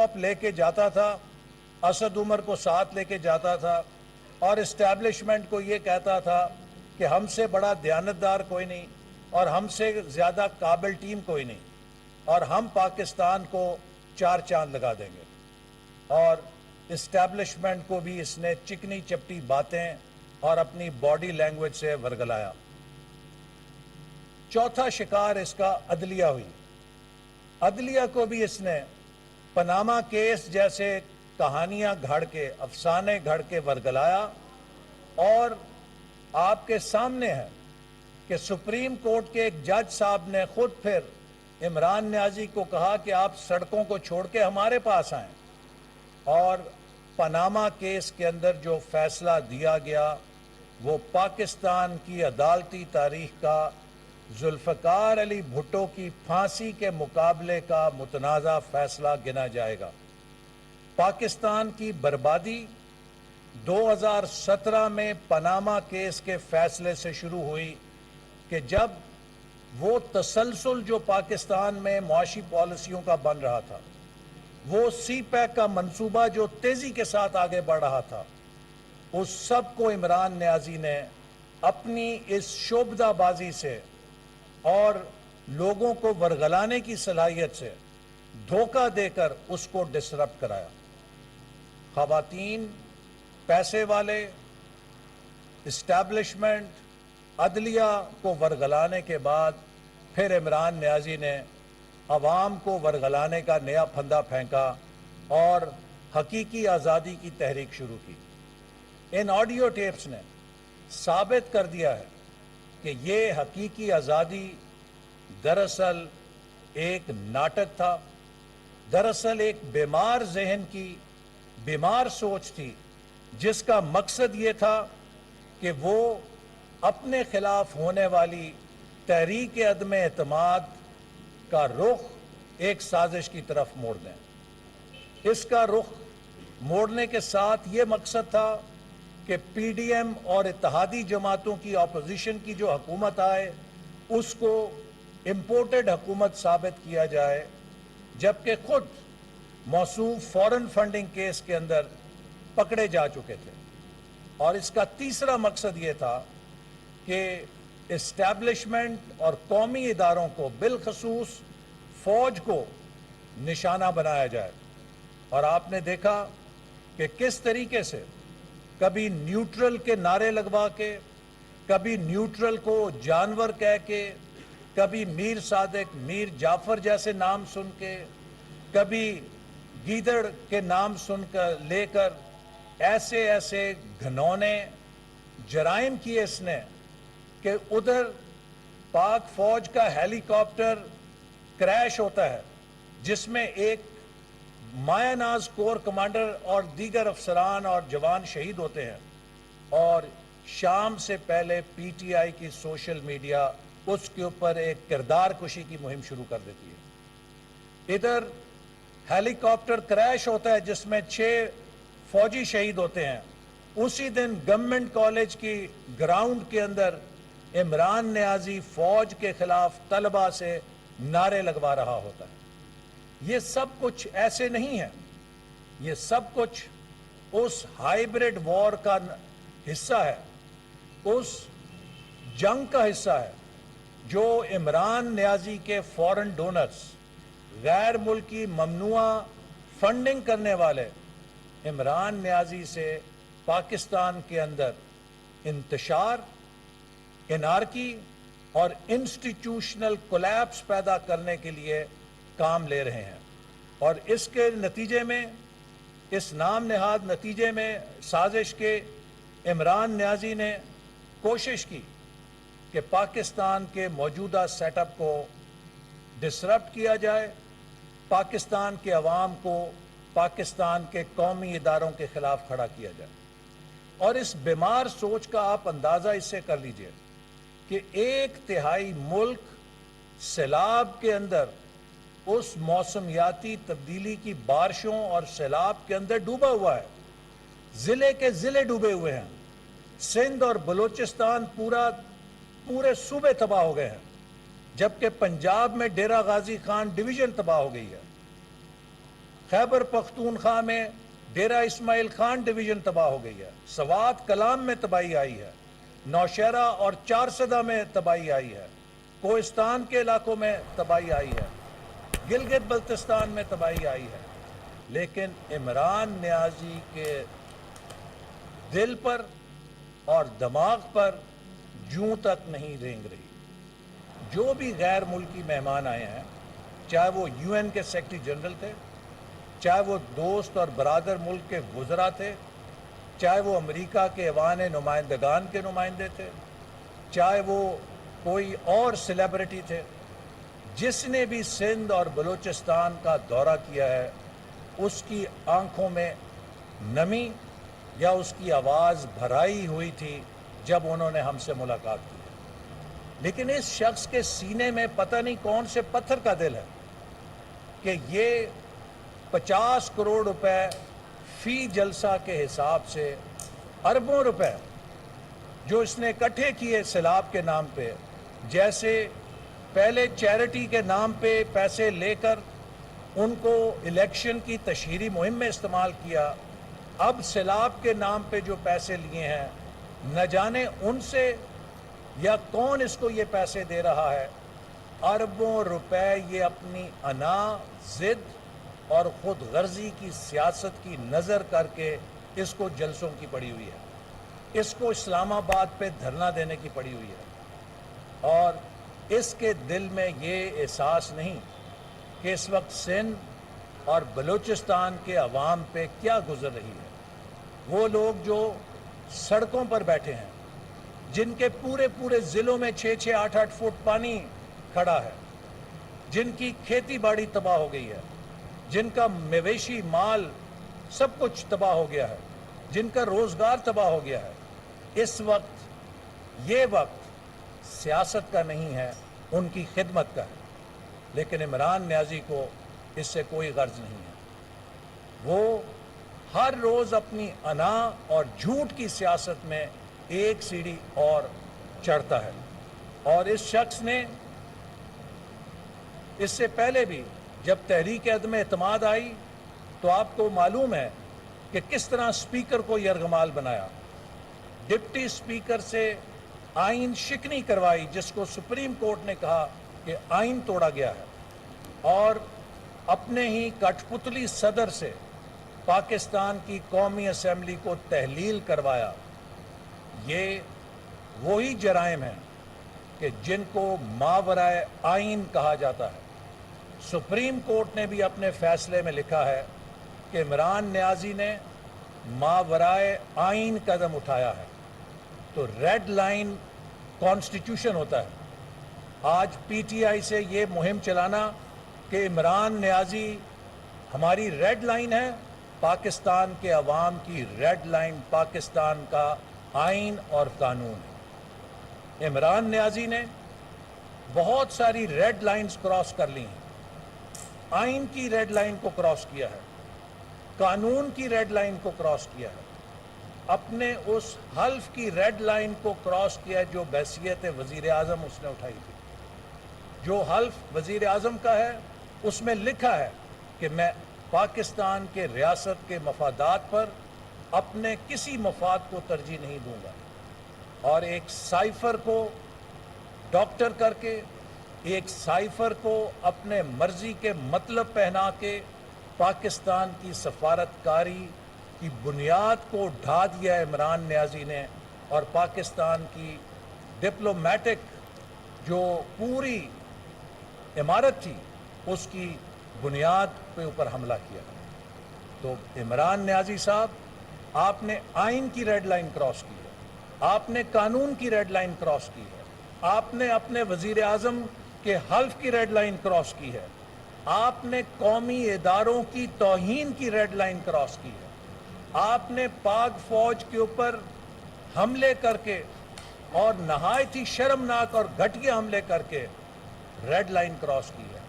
Top لے کے جاتا تھا، اسد عمر کو ساتھ لے کے جاتا تھا اور اسٹیبلشمنٹ کو یہ کہتا تھا کہ ہم سے بڑا دیانتدار کوئی نہیں اور ہم سے زیادہ قابل ٹیم کوئی نہیں اور ہم پاکستان کو 4 چاند لگا دیں گے. اور اسٹیبلشمنٹ کو بھی اس نے چکنی چپٹی باتیں اور اپنی باڈی لینگویج سے ورگلایا. چوتھا شکار اس کا عدلیہ ہوئی. عدلیہ کو بھی اس نے پاناما کیس جیسے کہانیاں گھڑ کے، افسانے گھڑ کے ورگلایا. اور آپ کے سامنے ہے کہ سپریم کورٹ کے ایک جج صاحب نے خود پھر عمران نیازی کو کہا کہ آپ سڑکوں کو چھوڑ کے ہمارے پاس آئیں. اور پاناما کیس کے اندر جو فیصلہ دیا گیا وہ پاکستان کی عدالتی تاریخ کا ذوالفقار علی بھٹو کی پھانسی کے مقابلے کا متنازع فیصلہ گنا جائے گا. پاکستان کی بربادی 2017 میں پاناما کیس کے فیصلے سے شروع ہوئی کہ جب وہ تسلسل جو پاکستان میں معاشی پالیسیوں کا بن رہا تھا، وہ سی پیک کا منصوبہ جو تیزی کے ساتھ آگے بڑھ رہا تھا، اس سب کو عمران نیازی نے اپنی اس شعبدہ بازی سے اور لوگوں کو ورگلانے کی صلاحیت سے دھوکہ دے کر اس کو ڈسرپٹ کرایا. خواتین، پیسے والے، اسٹیبلشمنٹ، عدلیہ کو ورگلانے کے بعد پھر عمران نیازی نے عوام کو ورگلانے کا نیا پھندا پھینکا اور حقیقی آزادی کی تحریک شروع کی. ان آڈیو ٹیپس نے ثابت کر دیا ہے کہ یہ حقیقی آزادی دراصل ایک ناٹک تھا، دراصل ایک بیمار ذہن کی بیمار سوچ تھی جس کا مقصد یہ تھا کہ وہ اپنے خلاف ہونے والی تحریک عدم اعتماد کا رخ ایک سازش کی طرف موڑ دیں. اس کا رخ موڑنے کے ساتھ یہ مقصد تھا کہ پی ڈی ایم اور اتحادی جماعتوں کی اپوزیشن کی جو حکومت آئے اس کو امپورٹڈ حکومت ثابت کیا جائے، جبکہ خود موصوف فورن فنڈنگ کیس کے اندر پکڑے جا چکے تھے. اور اس کا تیسرا مقصد یہ تھا کہ اسٹیبلشمنٹ اور قومی اداروں کو بالخصوص فوج کو نشانہ بنایا جائے. اور آپ نے دیکھا کہ کس طریقے سے کبھی نیوٹرل کے نعرے لگوا کے، کبھی نیوٹرل کو جانور کہہ کے، کبھی میر صادق، میر جعفر جیسے نام سن کے، کبھی گیدڑ کے نام سن کر لے کر ایسے ایسے گھنونے جرائم کیے اس نے کہ ادھر پاک فوج کا ہیلی کاپٹر کریش ہوتا ہے جس میں ایک مایہ ناز کور کمانڈر اور دیگر افسران اور جوان شہید ہوتے ہیں، اور شام سے پہلے پی ٹی آئی کی سوشل میڈیا اس کے اوپر ایک کردار کشی کی مہم شروع کر دیتی ہے. ادھر ہیلی کاپٹر کریش ہوتا ہے جس میں 6 فوجی شہید ہوتے ہیں، اسی دن گورنمنٹ کالج کی گراؤنڈ کے اندر عمران نیازی فوج کے خلاف طلبہ سے نعرے لگوا رہا ہوتا ہے. یہ سب کچھ ایسے نہیں ہے، یہ سب کچھ اس ہائیبریڈ وار کا حصہ ہے، اس جنگ کا حصہ ہے جو عمران نیازی کے فورن ڈونرز، غیر ملکی ممنوعہ فنڈنگ کرنے والے عمران نیازی سے پاکستان کے اندر انتشار، انارکی اور انسٹیٹیوشنل کولیپس پیدا کرنے کے لیے کام لے رہے ہیں. اور اس کے نتیجے میں، اس نام نہاد نتیجے میں سازش کے عمران نیازی نے کوشش کی کہ پاکستان کے موجودہ سیٹ اپ کو ڈسرپٹ کیا جائے، پاکستان کے عوام کو پاکستان کے قومی اداروں کے خلاف کھڑا کیا جائے. اور اس بیمار سوچ کا آپ اندازہ اس سے کر لیجئے کہ 1/3 ملک سیلاب کے اندر اس موسمیاتی تبدیلی کی بارشوں اور سیلاب کے اندر ڈوبا ہوا ہے. ضلع کے ضلع ڈوبے ہوئے ہیں. سندھ اور بلوچستان پورے صوبے تباہ ہو گئے ہیں، جبکہ پنجاب میں ڈیرہ غازی خان ڈویژن تباہ ہو گئی ہے. خیبر پختونخوا میں ڈیرہ اسماعیل خان ڈویژن تباہ ہو گئی ہے، سوات کلام میں تباہی آئی ہے، نوشہرہ اور چارسدہ میں تباہی آئی ہے، کوہستان کے علاقوں میں تباہی آئی ہے، گلگت بلتستان میں تباہی آئی ہے، لیکن عمران نیازی کے دل پر اور دماغ پر جوں تک نہیں رینگ رہی۔ جو بھی غیر ملکی مہمان آئے ہیں، چاہے وہ یو این کے سیکرٹری جنرل تھے، چاہے وہ دوست اور برادر ملک کے وزراء تھے، چاہے وہ امریکہ کے ایوان نمائندگان کے نمائندے تھے، چاہے وہ کوئی اور سیلیبریٹی تھے، جس نے بھی سندھ اور بلوچستان کا دورہ کیا ہے، اس کی آنکھوں میں نمی یا اس کی آواز بھرائی ہوئی تھی جب انہوں نے ہم سے ملاقات کی۔ لیکن اس شخص کے سینے میں پتہ نہیں کون سے پتھر کا دل ہے کہ یہ 50 کروڑ روپے فی جلسہ کے حساب سے اربوں روپے جو اس نے اکٹھے کیے سیلاب کے نام پہ، جیسے پہلے چیریٹی کے نام پہ پیسے لے کر ان کو الیکشن کی تشہیری مہم میں استعمال کیا، اب سیلاب کے نام پہ جو پیسے لیے ہیں نہ جانے ان سے یا کون اس کو یہ پیسے دے رہا ہے، اربوں روپے یہ اپنی انا، ضد اور خود غرضی کی سیاست کی نظر کر کے اس کو جلسوں کی پڑی ہوئی ہے، اس کو اسلام آباد پہ دھرنا دینے کی پڑی ہوئی ہے، اور اس کے دل میں یہ احساس نہیں کہ اس وقت سندھ اور بلوچستان کے عوام پہ کیا گزر رہی ہے۔ وہ لوگ جو سڑکوں پر بیٹھے ہیں، جن کے پورے پورے ضلعوں میں 6-6 8-8 فٹ پانی کھڑا ہے، جن کی کھیتی باڑی تباہ ہو گئی ہے، جن کا مویشی مال سب کچھ تباہ ہو گیا ہے، جن کا روزگار تباہ ہو گیا ہے، اس وقت یہ وقت سیاست کا نہیں ہے، ان کی خدمت کا ہے۔ لیکن عمران نیازی کو اس سے کوئی غرض نہیں ہے۔ وہ ہر روز اپنی انا اور جھوٹ کی سیاست میں ایک سیڑھی اور چڑھتا ہے، اور اس شخص نے اس سے پہلے بھی جب تحریک عدم اعتماد آئی تو آپ کو معلوم ہے کہ کس طرح اسپیکر کو یرغمال بنایا، ڈپٹی اسپیکر سے آئین شکنی کروائی، جس کو سپریم کورٹ نے کہا کہ آئین توڑا گیا ہے، اور اپنے ہی کٹ پتلی صدر سے پاکستان کی قومی اسمبلی کو تحلیل کروایا۔ یہ وہی جرائم ہیں کہ جن کو ماورائے آئین کہا جاتا ہے۔ سپریم کورٹ نے بھی اپنے فیصلے میں لکھا ہے کہ عمران نیازی نے ماورائے آئین قدم اٹھایا ہے۔ تو ریڈ لائن کانسٹیٹیوشن ہوتا ہے۔ آج پی ٹی آئی سے یہ مہم چلانا کہ عمران نیازی ہماری ریڈ لائن ہے، پاکستان کے عوام کی ریڈ لائن پاکستان کا آئین اور قانون ہے۔ عمران نیازی نے بہت ساری ریڈ لائنز کراس کر لی ہیں، آئین کی ریڈ لائن کو کراس کیا ہے، قانون کی ریڈ لائن کو کراس کیا ہے، اپنے اس حلف کی ریڈ لائن کو کراس کیا ہے جو بحیثیت وزیر اعظم اس نے اٹھائی تھی۔ جو حلف وزیر اعظم کا ہے اس میں لکھا ہے کہ میں پاکستان کے ریاست کے مفادات پر اپنے کسی مفاد کو ترجیح نہیں دوں گا، اور ایک سائفر کو ڈاکٹر کر کے، ایک سائفر کو اپنے مرضی کے مطلب پہنا کے پاکستان کی سفارتکاری کی بنیاد کو ڈھا دیا عمران نیازی نے، اور پاکستان کی ڈپلومیٹک جو پوری عمارت تھی اس کی بنیاد پہ اوپر حملہ کیا۔ تو عمران نیازی صاحب، آپ نے آئین کی ریڈ لائن کراس کی ہے، آپ نے قانون کی ریڈ لائن کراس کی ہے، آپ نے اپنے وزیر اعظم کے حلف کی ریڈ لائن کراس کی ہے، آپ نے قومی اداروں کی توہین کی ریڈ لائن کراس کی ہے، آپ نے پاک فوج کے اوپر حملے کر کے اور نہایت ہی شرمناک اور گھٹیا حملے کر کے ریڈ لائن کراس کی ہے،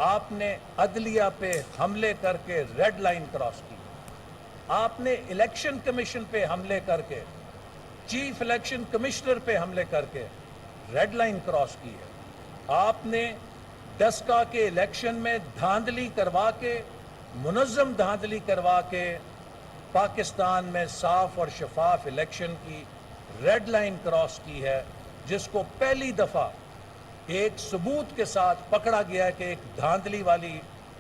آپ نے عدلیہ پہ حملے کر کے ریڈ لائن کراس کی ہے، آپ نے الیکشن کمیشن پہ حملے کر کے، چیف الیکشن کمشنر پہ حملے کر کے ریڈ لائن کراس کی ہے، آپ نے ڈسکا کے الیکشن میں دھاندلی کروا کے منظم دھاندلی کروا کے پاکستان میں صاف اور شفاف الیکشن کی ریڈ لائن کراس کی ہے، جس کو پہلی دفعہ ایک ثبوت کے ساتھ پکڑا گیا ہے کہ ایک دھاندلی والی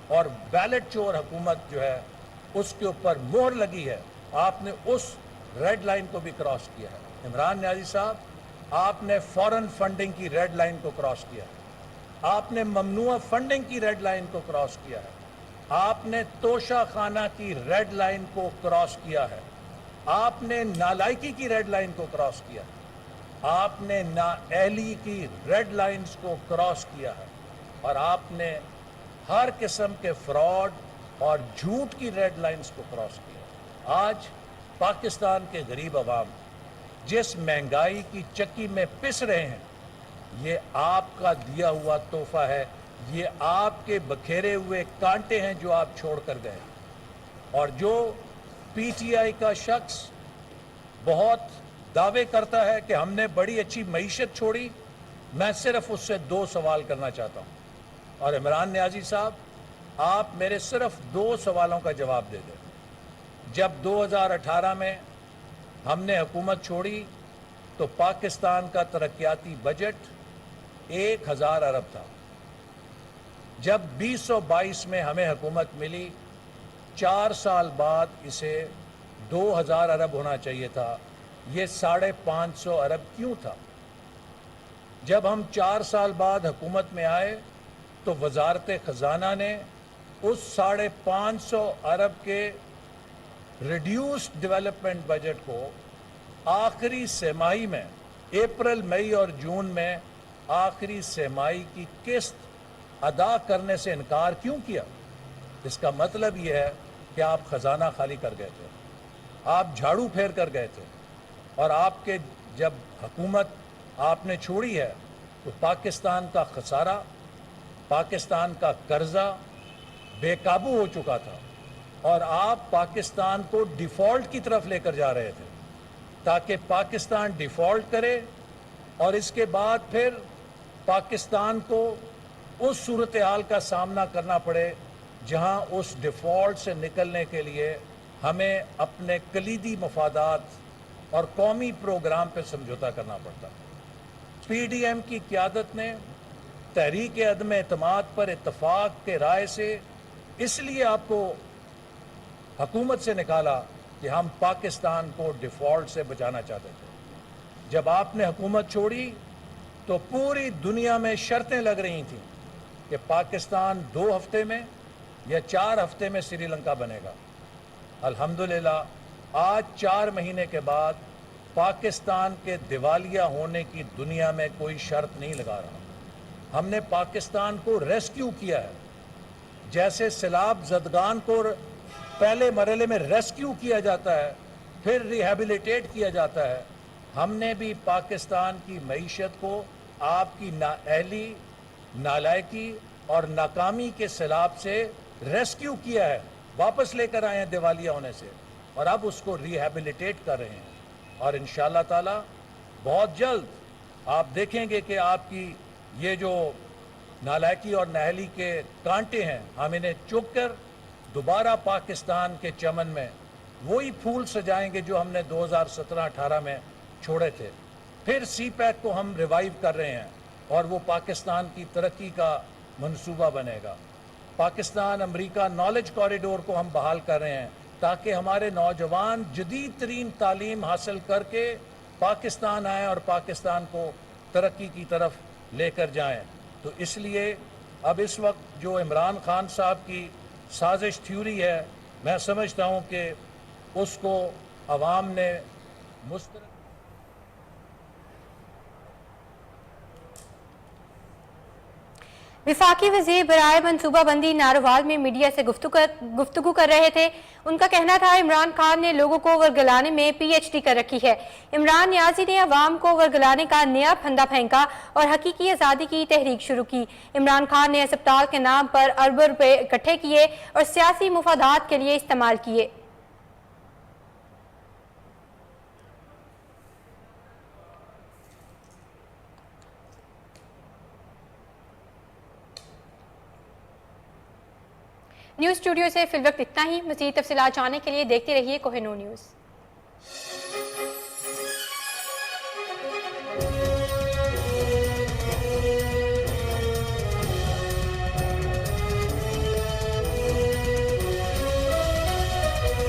اور بیلٹ چور حکومت جو ہے اس کے اوپر مہر لگی ہے۔ آپ نے اس ریڈ لائن کو بھی کراس کیا ہے۔ عمران نیازی صاحب، آپ نے فورن فنڈنگ کی ریڈ لائن کو کراس کیا ہے، آپ نے ممنوع فنڈنگ کی ریڈ لائن کو کراس کیا ہے، آپ نے توشہ خانہ کی ریڈ لائن کو کراس کیا ہے، آپ نے نالائکی کی ریڈ لائن کو کراس کیا ہے، آپ نے نااہلی کی ریڈ لائنز کو کراس کیا ہے، اور آپ نے ہر قسم کے فراڈ اور جھوٹ کی ریڈ لائنز کو کراس کیا۔ آج پاکستان کے غریب عوام جس مہنگائی کی چکی میں پس رہے ہیں، یہ آپ کا دیا ہوا تحفہ ہے، یہ آپ کے بکھیرے ہوئے کانٹے ہیں جو آپ چھوڑ کر گئے۔ اور جو پی ٹی آئی کا شخص بہت دعوے کرتا ہے کہ ہم نے بڑی اچھی معیشت چھوڑی، میں صرف اس سے 2 سوال کرنا چاہتا ہوں۔ اور عمران نیازی صاحب، آپ میرے صرف 2 سوالوں کا جواب دے دیں۔ جب 2018 میں ہم نے حکومت چھوڑی تو پاکستان کا ترقیاتی بجٹ 1000 ارب تھا۔ جب 2022 میں ہمیں حکومت ملی، 4 سال بعد اسے 2000 ارب ہونا چاہیے تھا۔ یہ 550 ارب کیوں تھا؟ جب ہم 4 سال بعد حکومت میں آئے تو وزارت خزانہ نے اس 550 ارب کے ریڈیوسڈ ڈیولپمنٹ بجٹ کو آخری سہ-ماہی میں، اپریل، مئی اور جون میں آخری سہ-ماہی کی قسط ادا کرنے سے انکار کیوں کیا؟ اس کا مطلب یہ ہے کہ آپ خزانہ خالی کر گئے تھے، آپ جھاڑو پھیر کر گئے تھے، اور آپ کے جب حکومت آپ نے چھوڑی ہے تو پاکستان کا خسارہ، پاکستان کا قرضہ بے قابو ہو چکا تھا، اور آپ پاکستان کو ڈیفالٹ کی طرف لے کر جا رہے تھے تاکہ پاکستان ڈیفالٹ کرے، اور اس کے بعد پھر پاکستان کو اس صورتحال کا سامنا کرنا پڑے جہاں اس ڈیفالٹ سے نکلنے کے لیے ہمیں اپنے کلیدی مفادات اور قومی پروگرام پہ سمجھوتا کرنا پڑتا۔ پی ڈی ایم کی قیادت نے تحریک عدم اعتماد پر اتفاق کے رائے سے اس لیے آپ کو حکومت سے نکالا کہ ہم پاکستان کو ڈیفالٹ سے بچانا چاہتے تھے۔ جب آپ نے حکومت چھوڑی تو پوری دنیا میں شرطیں لگ رہی تھیں کہ پاکستان 2 ہفتے میں یا 4 ہفتے میں سری لنکا بنے گا۔ الحمدللہ آج 4 مہینے کے بعد پاکستان کے دیوالیہ ہونے کی دنیا میں کوئی شرط نہیں لگا رہا۔ ہم نے پاکستان کو ریسکیو کیا ہے، جیسے سیلاب زدگان کو پہلے مرحلے میں ریسکیو کیا جاتا ہے، پھر ریہیبلیٹیٹ کیا جاتا ہے، ہم نے بھی پاکستان کی معیشت کو آپ کی نااہلی، نالائکی اور ناکامی کے سیلاب سے ریسکیو کیا ہے، واپس لے کر آئے ہیں دیوالیہ ہونے سے، اور اب اس کو ریہیبلیٹیٹ کر رہے ہیں۔ اور انشاءاللہ تعالی بہت جلد آپ دیکھیں گے کہ آپ کی یہ جو نالائکی اور نااہلی کے کانٹے ہیں، ہم انہیں چک کر دوبارہ پاکستان کے چمن میں وہی پھول سجائیں گے جو ہم نے 2017-18 میں چھوڑے تھے۔ پھر سی پیک کو ہم ریوائیو کر رہے ہیں اور وہ پاکستان کی ترقی کا منصوبہ بنے گا۔ پاکستان امریکہ نالج کوریڈور کو ہم بحال کر رہے ہیں تاکہ ہمارے نوجوان جدید ترین تعلیم حاصل کر کے پاکستان آئیں اور پاکستان کو ترقی کی طرف لے کر جائیں۔ تو اس لیے اب اس وقت جو عمران خان صاحب کی سازش تھیوری ہے، میں سمجھتا ہوں کہ اس کو عوام نے مسترد وفاقی وزیر برائے منصوبہ بندی ناروال میں میڈیا سے گفتگو کر رہے تھے۔ ان کا کہنا تھا عمران خان نے لوگوں کو ورگلانے میں پی ایچ ڈی کر رکھی ہے۔ عمران نیازی نے عوام کو ورگلانے کا نیا پھندا پھینکا اور حقیقی آزادی کی تحریک شروع کی۔ عمران خان نے اسپتال کے نام پر اربوں روپے اکٹھے کیے اور سیاسی مفادات کے لیے استعمال کیے۔ نیوز اسٹوڈیو سے فی الوقت اتنا ہی. مزید تفصیلات جاننے کے لیے دیکھتے رہیے کوہ نور نیوز.